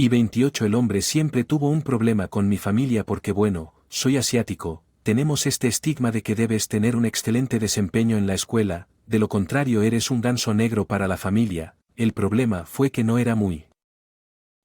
Y 28 El hombre siempre tuvo un problema con mi familia porque bueno, soy asiático, tenemos este estigma de que debes tener un excelente desempeño en la escuela, de lo contrario eres un ganso negro para la familia. El problema fue que no era muy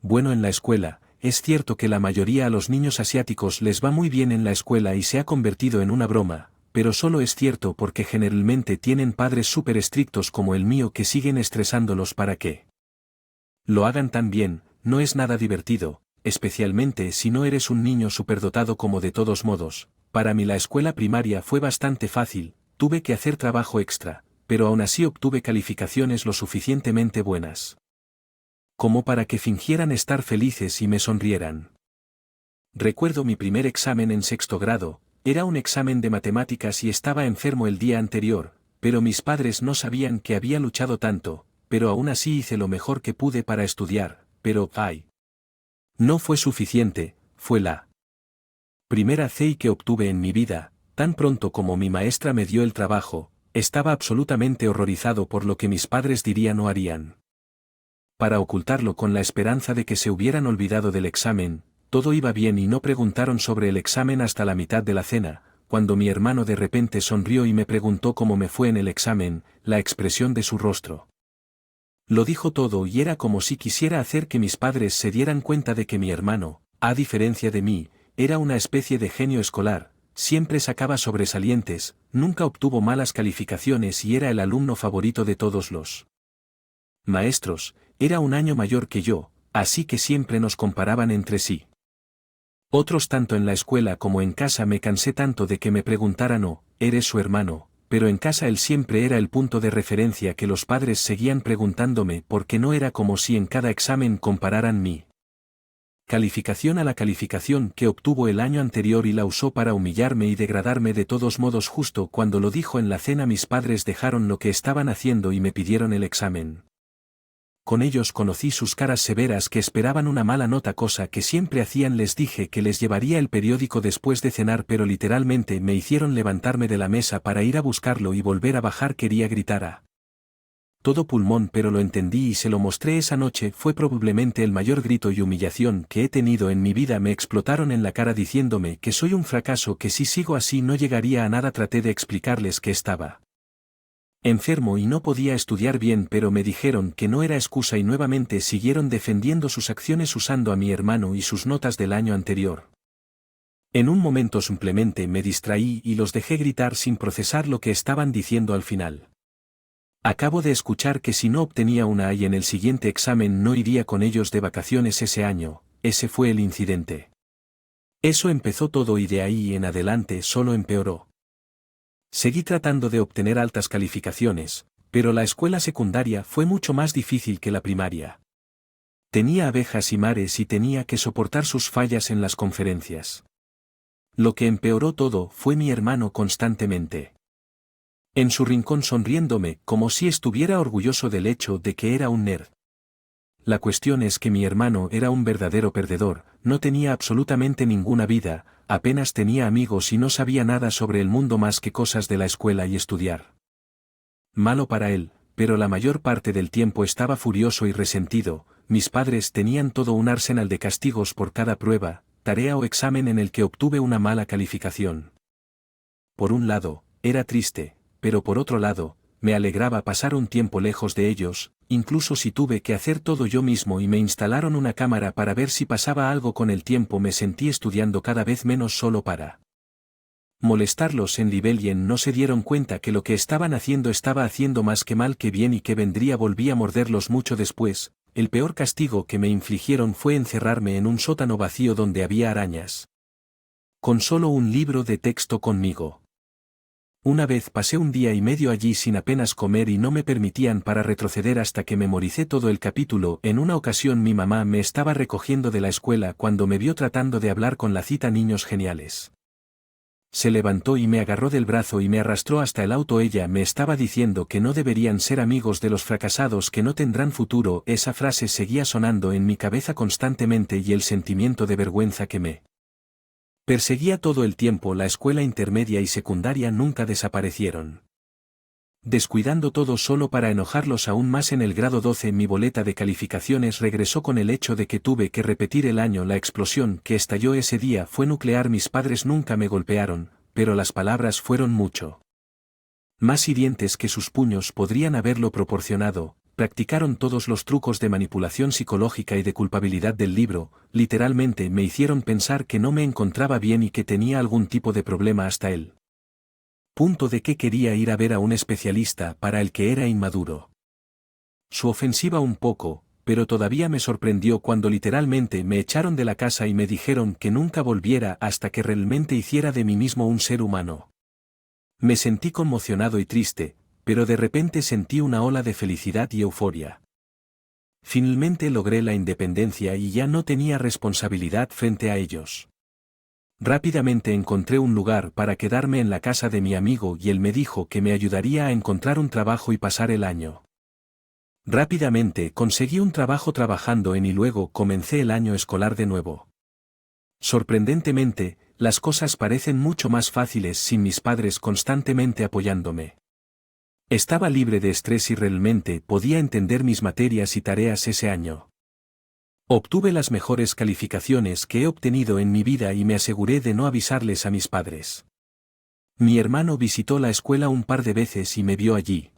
bueno en la escuela. Es cierto que la mayoría a los niños asiáticos les va muy bien en la escuela y se ha convertido en una broma, pero solo es cierto porque generalmente tienen padres súper estrictos como el mío que siguen estresándolos para que lo hagan tan bien. No es nada divertido, especialmente si no eres un niño superdotado como de todos modos. Para mí la escuela primaria fue bastante fácil, tuve que hacer trabajo extra, pero aún así obtuve calificaciones lo suficientemente buenas como para que fingieran estar felices y me sonrieran. Recuerdo mi primer examen en sexto grado, era un examen de matemáticas y estaba enfermo el día anterior, pero mis padres no sabían que había luchado tanto, pero aún así hice lo mejor que pude para estudiar, pero, ¡ay! No fue suficiente, fue la primera CI que obtuve en mi vida. Tan pronto como mi maestra me dio el trabajo, estaba absolutamente horrorizado por lo que mis padres dirían o harían. Para ocultarlo con la esperanza de que se hubieran olvidado del examen, todo iba bien y no preguntaron sobre el examen hasta la mitad de la cena, cuando mi hermano de repente sonrió y me preguntó cómo me fue en el examen. La expresión de su rostro lo dijo todo y era como si quisiera hacer que mis padres se dieran cuenta de que mi hermano, a diferencia de mí, era una especie de genio escolar, siempre sacaba sobresalientes, nunca obtuvo malas calificaciones y era el alumno favorito de todos los maestros. Era un año mayor que yo, así que siempre nos comparaban entre sí. Otros tanto en la escuela como en casa me cansé tanto de que me preguntaran ¿eres su hermano? Pero en casa él siempre era el punto de referencia que los padres seguían preguntándome porque no era como si en cada examen compararan mi calificación a la calificación que obtuvo el año anterior y la usó para humillarme y degradarme de todos modos. Justo cuando lo dijo en la cena mis padres dejaron lo que estaban haciendo y me pidieron el examen. Con ellos conocí sus caras severas que esperaban una mala nota, cosa que siempre hacían. Les dije que les llevaría el periódico después de cenar, pero literalmente me hicieron levantarme de la mesa para ir a buscarlo y volver a bajar. Quería gritar a todo pulmón, pero lo entendí y se lo mostré esa noche. Fue probablemente el mayor grito y humillación que he tenido en mi vida. Me explotaron en la cara diciéndome que soy un fracaso, que si sigo así no llegaría a nada. Traté de explicarles que estaba enfermo y no podía estudiar bien, pero me dijeron que no era excusa y nuevamente siguieron defendiendo sus acciones usando a mi hermano y sus notas del año anterior. En un momento simplemente me distraí y los dejé gritar sin procesar lo que estaban diciendo al final. Acabo de escuchar que si no obtenía una A y en el siguiente examen no iría con ellos de vacaciones ese año. Ese fue el incidente. Eso empezó todo y de ahí en adelante solo empeoró. Seguí tratando de obtener altas calificaciones, pero la escuela secundaria fue mucho más difícil que la primaria. Tenía abejas y mares y tenía que soportar sus fallas en las conferencias. Lo que empeoró todo fue mi hermano constantemente en su rincón sonriéndome como si estuviera orgulloso del hecho de que era un nerd. La cuestión es que mi hermano era un verdadero perdedor, no tenía absolutamente ninguna vida, apenas tenía amigos y no sabía nada sobre el mundo más que cosas de la escuela y estudiar. Malo para él, pero la mayor parte del tiempo estaba furioso y resentido. Mis padres tenían todo un arsenal de castigos por cada prueba, tarea o examen en el que obtuve una mala calificación. Por un lado, era triste, pero por otro lado, me alegraba pasar un tiempo lejos de ellos, incluso si tuve que hacer todo yo mismo y me instalaron una cámara para ver si pasaba algo. Con el tiempo me sentí estudiando cada vez menos solo para molestarlos. En Rebellion no se dieron cuenta que lo que estaban haciendo estaba haciendo más que mal que bien y que vendría. Volví a morderlos mucho después. El peor castigo que me infligieron fue encerrarme en un sótano vacío donde había arañas, con solo un libro de texto conmigo. Una vez pasé un día y medio allí sin apenas comer y no me permitían para retroceder hasta que memoricé todo el capítulo. En una ocasión mi mamá me estaba recogiendo de la escuela cuando me vio tratando de hablar con la cita Niños Geniales. Se levantó y me agarró del brazo y me arrastró hasta el auto. Ella me estaba diciendo que no deberían ser amigos de los fracasados, que no tendrán futuro. Esa frase seguía sonando en mi cabeza constantemente y el sentimiento de vergüenza que me perseguía todo el tiempo. La escuela intermedia y secundaria nunca desaparecieron. Descuidando todo solo para enojarlos aún más. En el grado 12 mi boleta de calificaciones regresó con el hecho de que tuve que repetir el año. La explosión que estalló ese día fue nuclear. Mis padres nunca me golpearon, pero las palabras fueron mucho más hirientes que sus puños podrían haberlo proporcionado. Practicaron todos los trucos de manipulación psicológica y de culpabilidad del libro. Literalmente me hicieron pensar que no me encontraba bien y que tenía algún tipo de problema hasta el punto de que quería ir a ver a un especialista para el que era inmaduro. Su ofensiva un poco, pero todavía me sorprendió cuando literalmente me echaron de la casa y me dijeron que nunca volviera hasta que realmente hiciera de mí mismo un ser humano. Me sentí conmocionado y triste, pero de repente sentí una ola de felicidad y euforia. Finalmente logré la independencia y ya no tenía responsabilidad frente a ellos. Rápidamente encontré un lugar para quedarme en la casa de mi amigo y él me dijo que me ayudaría a encontrar un trabajo y pasar el año. Rápidamente conseguí un trabajo trabajando en y luego comencé el año escolar de nuevo. Sorprendentemente, las cosas parecen mucho más fáciles sin mis padres constantemente apoyándome. Estaba libre de estrés y realmente podía entender mis materias y tareas ese año. Obtuve las mejores calificaciones que he obtenido en mi vida y me aseguré de no avisarles a mis padres. Mi hermano visitó la escuela un par de veces y me vio allí.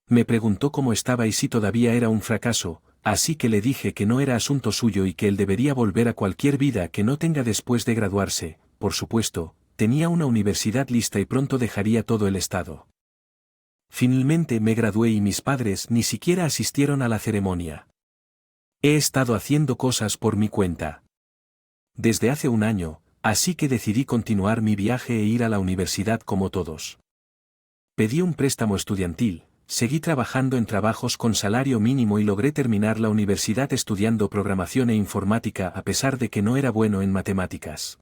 Me preguntó cómo estaba y si todavía era un fracaso, así que le dije que no era asunto suyo y que él debería volver a cualquier vida que no tenga después de graduarse. Por supuesto, tenía una universidad lista y pronto dejaría todo el estado. Finalmente me gradué y mis padres ni siquiera asistieron a la ceremonia. He estado haciendo cosas por mi cuenta desde hace un año, así que decidí continuar mi viaje e ir a la universidad como todos. Pedí un préstamo estudiantil, seguí trabajando en trabajos con salario mínimo y logré terminar la universidad estudiando programación e informática a pesar de que no era bueno en matemáticas.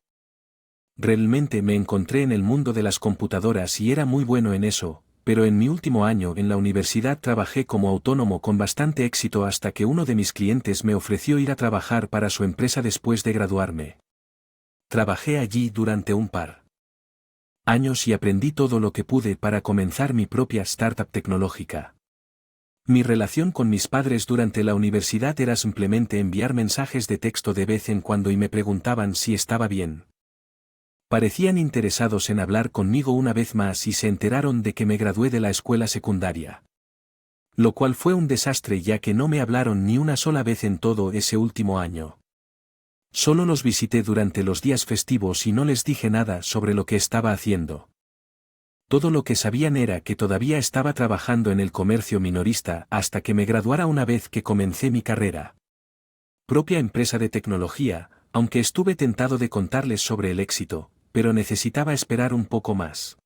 Realmente me encontré en el mundo de las computadoras y era muy bueno en eso. Pero en mi último año en la universidad trabajé como autónomo con bastante éxito hasta que uno de mis clientes me ofreció ir a trabajar para su empresa después de graduarme. Trabajé allí durante un par años y aprendí todo lo que pude para comenzar mi propia startup tecnológica. Mi relación con mis padres durante la universidad era simplemente enviar mensajes de texto de vez en cuando y me preguntaban si estaba bien. Parecían interesados en hablar conmigo una vez más y se enteraron de que me gradué de la escuela secundaria. Lo cual fue un desastre ya que no me hablaron ni una sola vez en todo ese último año. Solo los visité durante los días festivos y no les dije nada sobre lo que estaba haciendo. Todo lo que sabían era que todavía estaba trabajando en el comercio minorista hasta que me graduara una vez que comencé mi carrera propia empresa de tecnología, aunque estuve tentado de contarles sobre el éxito, pero necesitaba esperar un poco más.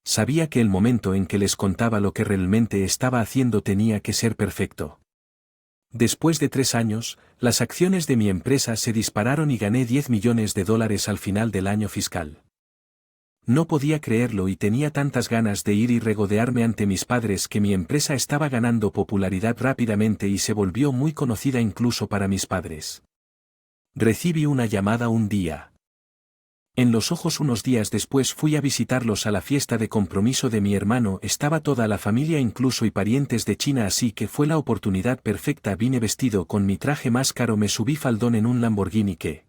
Sabía que el momento en que les contaba lo que realmente estaba haciendo tenía que ser perfecto. Después de 3 años, las acciones de mi empresa se dispararon y gané $10 millones al final del año fiscal. No podía creerlo y tenía tantas ganas de ir y regodearme ante mis padres que mi empresa estaba ganando popularidad rápidamente y se volvió muy conocida incluso para mis padres. Recibí una llamada un día. En Los Ojos unos días después fui a visitarlos a la fiesta de compromiso de mi hermano. Estaba toda la familia incluso y parientes de China, así que fue la oportunidad perfecta. Vine vestido con mi traje más caro, me subí faldón en un Lamborghini que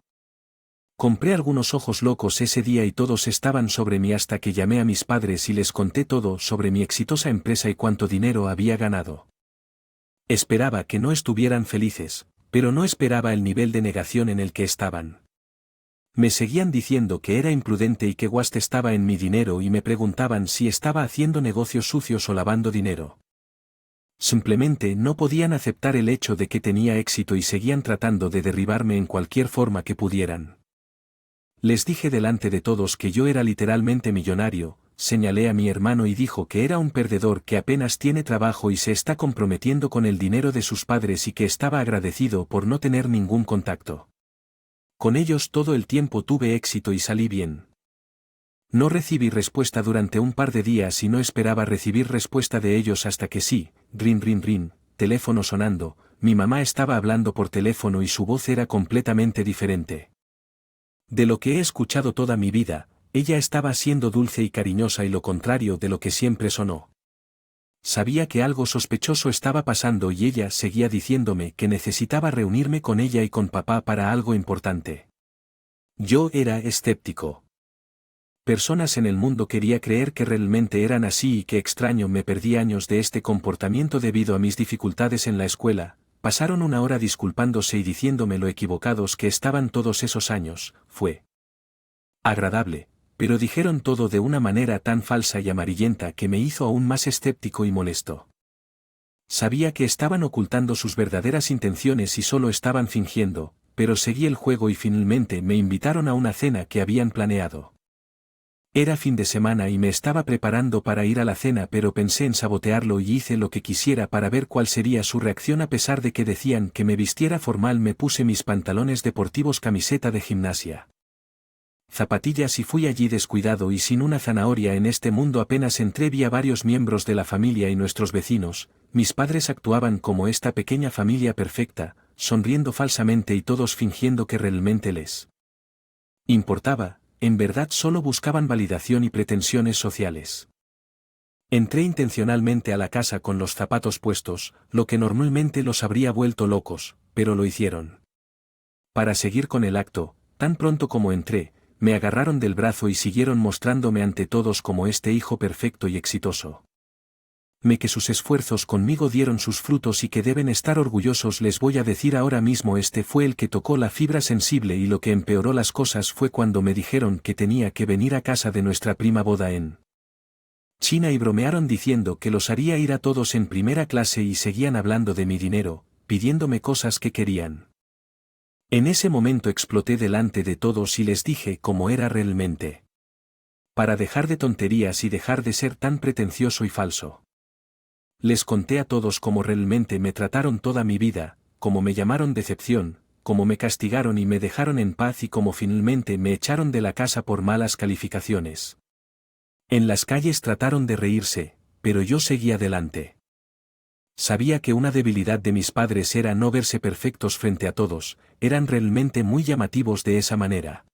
compré algunos ojos locos ese día y todos estaban sobre mí hasta que llamé a mis padres y les conté todo sobre mi exitosa empresa y cuánto dinero había ganado. Esperaba que no estuvieran felices, pero no esperaba el nivel de negación en el que estaban. Me seguían diciendo que era imprudente y que Wast estaba en mi dinero y me preguntaban si estaba haciendo negocios sucios o lavando dinero. Simplemente no podían aceptar el hecho de que tenía éxito y seguían tratando de derribarme en cualquier forma que pudieran. Les dije delante de todos que yo era literalmente millonario, señalé a mi hermano y dijo que era un perdedor que apenas tiene trabajo y se está comprometiendo con el dinero de sus padres y que estaba agradecido por no tener ningún contacto con ellos. Todo el tiempo tuve éxito y salí bien. No recibí respuesta durante un par de días y no esperaba recibir respuesta de ellos hasta que sí, rin rin rin, teléfono sonando, mi mamá estaba hablando por teléfono y su voz era completamente diferente de lo que he escuchado toda mi vida. Ella estaba siendo dulce y cariñosa y lo contrario de lo que siempre sonó. Sabía que algo sospechoso estaba pasando y ella seguía diciéndome que necesitaba reunirme con ella y con papá para algo importante. Yo era escéptico. Personas en el mundo quería creer que realmente eran así y que extraño me perdí años de este comportamiento debido a mis dificultades en la escuela. Pasaron una hora disculpándose y diciéndome lo equivocados que estaban todos esos años. Fue agradable, pero dijeron todo de una manera tan falsa y amarillenta que me hizo aún más escéptico y molesto. Sabía que estaban ocultando sus verdaderas intenciones y solo estaban fingiendo, pero seguí el juego y finalmente me invitaron a una cena que habían planeado. Era fin de semana y me estaba preparando para ir a la cena, pero pensé en sabotearlo y hice lo que quisiera para ver cuál sería su reacción. A pesar de que decían que me vistiera formal, me puse mis pantalones deportivos, camiseta de gimnasia, zapatillas y fui allí descuidado y sin una zanahoria en este mundo. Apenas entré vi a varios miembros de la familia y nuestros vecinos. Mis padres actuaban como esta pequeña familia perfecta, sonriendo falsamente y todos fingiendo que realmente les importaba. En verdad solo buscaban validación y pretensiones sociales. Entré intencionalmente a la casa con los zapatos puestos, lo que normalmente los habría vuelto locos, pero lo hicieron. Para seguir con el acto, tan pronto como entré, me agarraron del brazo y siguieron mostrándome ante todos como este hijo perfecto y exitoso. Que sus esfuerzos conmigo dieron sus frutos y que deben estar orgullosos. Les voy a decir ahora mismo, este fue el que tocó la fibra sensible, y lo que empeoró las cosas fue cuando me dijeron que tenía que venir a casa de nuestra prima boda en China y bromearon diciendo que los haría ir a todos en primera clase y seguían hablando de mi dinero, pidiéndome cosas que querían. En ese momento exploté delante de todos y les dije cómo era realmente. Para dejar de tonterías y dejar de ser tan pretencioso y falso. Les conté a todos cómo realmente me trataron toda mi vida, cómo me llamaron decepción, cómo me castigaron y me dejaron en paz y cómo finalmente me echaron de la casa por malas calificaciones. En las calles trataron de reírse, pero yo seguí adelante. Sabía que una debilidad de mis padres era no verse perfectos frente a todos, eran realmente muy llamativos de esa manera.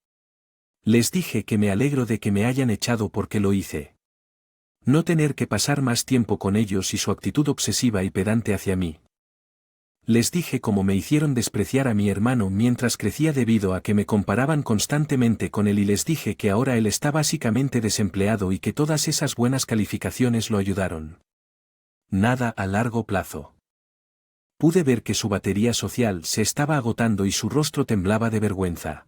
Les dije que me alegro de que me hayan echado porque lo hice. No tener que pasar más tiempo con ellos y su actitud obsesiva y pedante hacia mí. Les dije cómo me hicieron despreciar a mi hermano mientras crecía debido a que me comparaban constantemente con él, y les dije que ahora él está básicamente desempleado y que todas esas buenas calificaciones lo ayudaron. Nada a largo plazo. Pude ver que su batería social se estaba agotando y su rostro temblaba de vergüenza.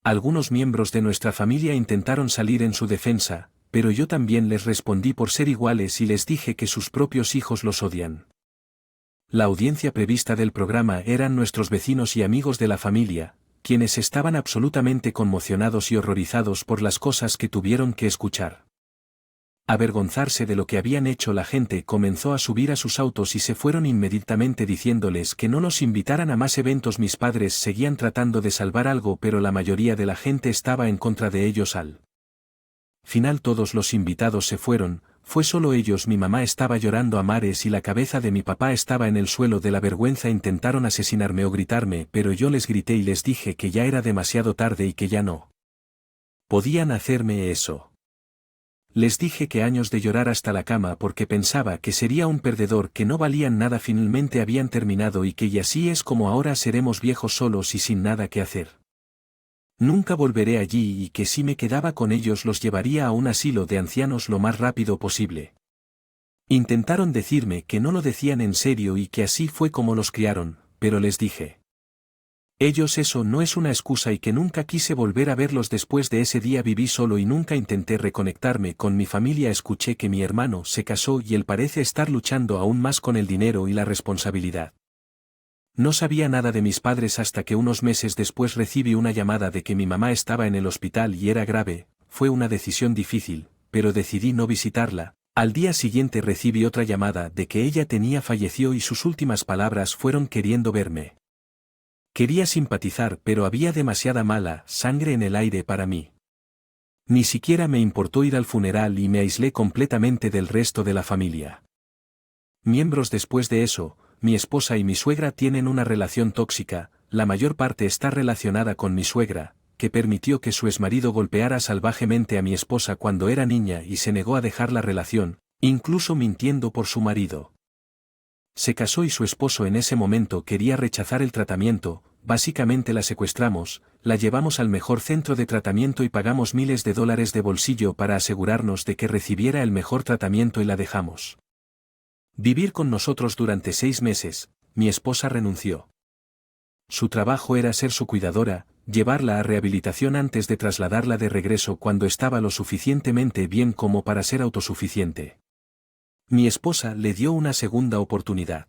Algunos miembros de nuestra familia intentaron salir en su defensa, pero yo también les respondí por ser iguales y les dije que sus propios hijos los odian. La audiencia prevista del programa eran nuestros vecinos y amigos de la familia, quienes estaban absolutamente conmocionados y horrorizados por las cosas que tuvieron que escuchar. Avergonzarse de lo que habían hecho, la gente comenzó a subir a sus autos y se fueron inmediatamente diciéndoles que no los invitaran a más eventos. Mis padres seguían tratando de salvar algo, pero la mayoría de la gente estaba en contra de ellos. Al final todos los invitados se fueron, fue solo ellos. Mi mamá estaba llorando a mares y la cabeza de mi papá estaba en el suelo de la vergüenza. Intentaron asesinarme o gritarme, pero yo les grité y les dije que ya era demasiado tarde y que ya no podían hacerme eso. Les dije que años de llorar hasta la cama porque pensaba que sería un perdedor, que no valían nada, finalmente habían terminado y que y así es como ahora seremos viejos solos y sin nada que hacer. Nunca volveré allí y que si me quedaba con ellos los llevaría a un asilo de ancianos lo más rápido posible. Intentaron decirme que no lo decían en serio y que así fue como los criaron, pero les dije: eso no es una excusa, y que nunca quise volver a verlos. Después de ese día viví solo y nunca intenté reconectarme con mi familia. Escuché que mi hermano se casó y él parece estar luchando aún más con el dinero y la responsabilidad. No sabía nada de mis padres hasta que unos meses después recibí una llamada de que mi mamá estaba en el hospital y era grave. Fue una decisión difícil, pero decidí no visitarla. Al día siguiente recibí otra llamada de que ella falleció y sus últimas palabras fueron: queriendo verme. Quería simpatizar, pero había demasiada mala sangre en el aire para mí. Ni siquiera me importó ir al funeral y me aislé completamente del resto de la familia. Miembros después de eso, mi esposa y mi suegra tienen una relación tóxica. La mayor parte está relacionada con mi suegra, que permitió que su exmarido golpeara salvajemente a mi esposa cuando era niña y se negó a dejar la relación. incluso mintiendo por su marido. Se casó y su esposo en ese momento quería rechazar el tratamiento. Básicamente la secuestramos, la llevamos al mejor centro de tratamiento y pagamos miles de dólares de bolsillo para asegurarnos de que recibiera el mejor tratamiento y la dejamos vivir con nosotros durante 6 meses. Mi esposa renunció. Su trabajo era ser su cuidadora, llevarla a rehabilitación antes de trasladarla de regreso cuando estaba lo suficientemente bien como para ser autosuficiente. Mi esposa le dio una segunda oportunidad.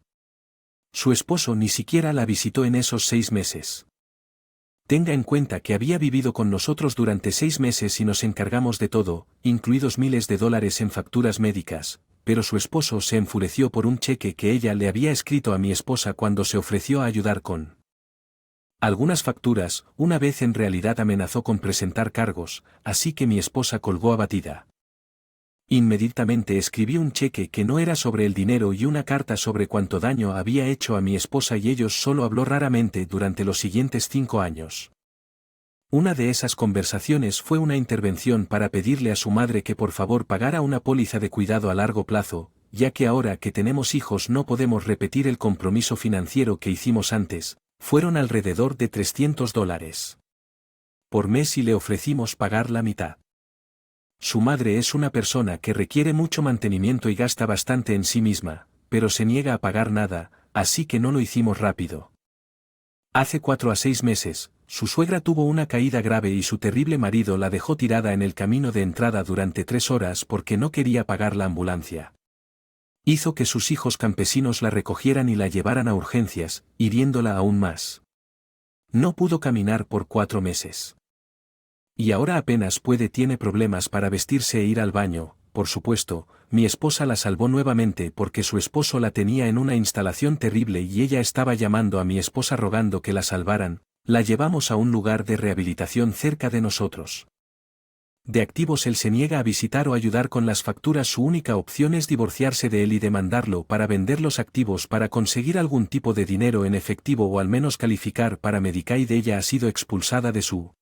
Su esposo ni siquiera la visitó en esos 6 meses. Tenga en cuenta que había vivido con nosotros durante 6 meses y nos encargamos de todo, incluidos miles de dólares en facturas médicas, pero su esposo se enfureció por un cheque que ella le había escrito a mi esposa cuando se ofreció a ayudar con algunas facturas. Una vez en realidad amenazó con presentar cargos, así que mi esposa colgó abatida. Inmediatamente escribí un cheque que no era sobre el dinero y una carta sobre cuánto daño había hecho a mi esposa y ellos solo habló raramente durante los siguientes 5 años. Una de esas conversaciones fue una intervención para pedirle a su madre que por favor pagara una póliza de cuidado a largo plazo, ya que ahora que tenemos hijos no podemos repetir el compromiso financiero que hicimos antes. Fueron alrededor de $300 por mes y le ofrecimos pagar la mitad. Su madre es una persona que requiere mucho mantenimiento y gasta bastante en sí misma, pero se niega a pagar nada, así que no lo hicimos rápido. Hace 4 a 6 meses, su suegra tuvo una caída grave y su terrible marido la dejó tirada en el camino de entrada durante 3 horas porque no quería pagar la ambulancia. Hizo que sus hijos campesinos la recogieran y la llevaran a urgencias, hiriéndola aún más. No pudo caminar por 4 meses. Y ahora apenas tiene problemas para vestirse e ir al baño. Por supuesto, mi esposa la salvó nuevamente porque su esposo la tenía en una instalación terrible y ella estaba llamando a mi esposa rogando que la salvaran. La llevamos a un lugar de rehabilitación cerca de nosotros. De activos él se niega a visitar o ayudar con las facturas. Su única opción es divorciarse de él y demandarlo para vender los activos para conseguir algún tipo de dinero en efectivo o al menos calificar para Medicaid. Ella ha sido expulsada de su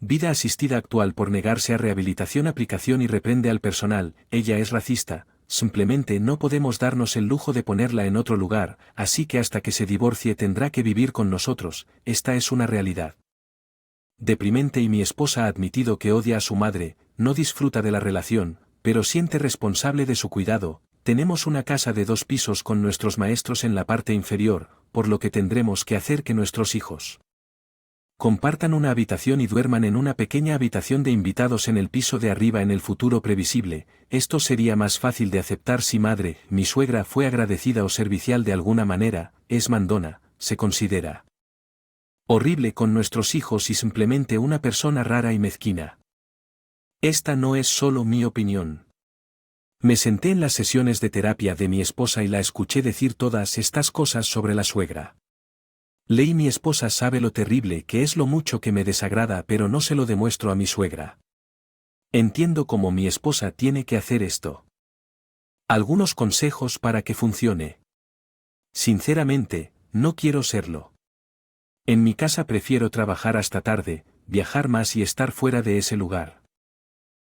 vida asistida actual por negarse a rehabilitación. Aplicación y reprende al personal. Ella es racista, simplemente no podemos darnos el lujo de ponerla en otro lugar, así que hasta que se divorcie tendrá que vivir con nosotros. Esta es una realidad deprimente y mi esposa ha admitido que odia a su madre, no disfruta de la relación, pero siente responsable de su cuidado. Tenemos una casa de 2 pisos con nuestros maestros en la parte inferior, por lo que tendremos que hacer que nuestros hijos compartan una habitación y duerman en una pequeña habitación de invitados en el piso de arriba en el futuro previsible. Esto sería más fácil de aceptar si mi suegra fue agradecida o servicial de alguna manera. Es mandona, se considera horrible con nuestros hijos y simplemente una persona rara y mezquina. Esta no es solo mi opinión. Me senté en las sesiones de terapia de mi esposa y la escuché decir todas estas cosas sobre la suegra. Leí: mi esposa sabe lo terrible que es, lo mucho que me desagrada, pero no se lo demuestro a mi suegra. Entiendo cómo mi esposa tiene que hacer esto. Algunos consejos para que funcione. Sinceramente, no quiero serlo. En mi casa prefiero trabajar hasta tarde, viajar más y estar fuera de ese lugar.